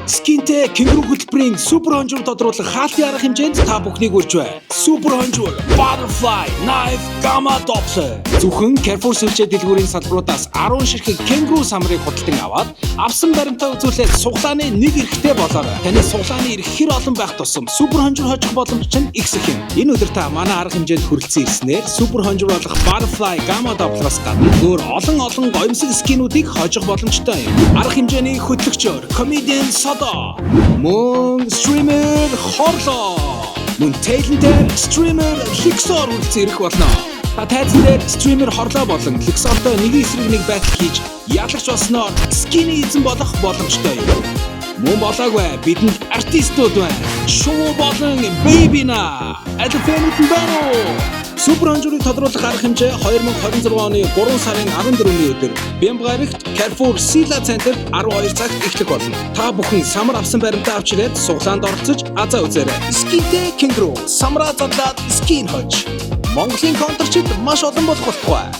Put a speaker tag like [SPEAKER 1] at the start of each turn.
[SPEAKER 1] Скинтэй кенгуру хөтөлбөрийн супер хонжуур тодруулах хаалтын арга хэмжээнд та бүхнийг хүрч байна. Супер хонжуур, butterfly, knife, gamma doppler. Зөвхөн Carrefour сүлжээ дэлгүүрийн салбаруудаас 10 ширхэг кенгуру самрыг худалдан аваад авсан баримтаа үзүүлээд суглааны нэг эрэхтэй болоорой. Таны суглааны эрх хэр олон байх тусам супер хонжуур хожих боломж нь ихсэх юм. Энэ өдөр та манай арга хэмжээнд хүрэлцэн ирснээр супер хонжуур болох butterfly, gamma doppler-аас гадна өөр олон гоёмсог скинүүдийг хожих боломжтой юм. Арга хэмжээний хөтлөгчөөр comedian мөн стример хорлоо. Мөн таленттай стример Lixor үлдсэн ирэх болно. Та тайзан дээр стример хорлоо болон Lixorтой нэг эсрэг нэг байтал хийж ялагч болсноор скины эзэн болох боломжтой юм. Мөн болоогүй бидэнд артистууд байна. Шоу болон Baby-на Advent байна. Супер хонжуурыг тодруулах арга хэмжээ 2026 оны 3 сарын 14-ний өдөр Бямбгарагт Carrefour Sila Center 12 цагт эхлэх болно. Та бүхэн самар авсан баримтаа авч ирээд суглаанд оролцож азаа үзээрэй. Скинтэй кенгуру самраа задлаад скин хож. Монголын контрчид маш олон болох болтугай.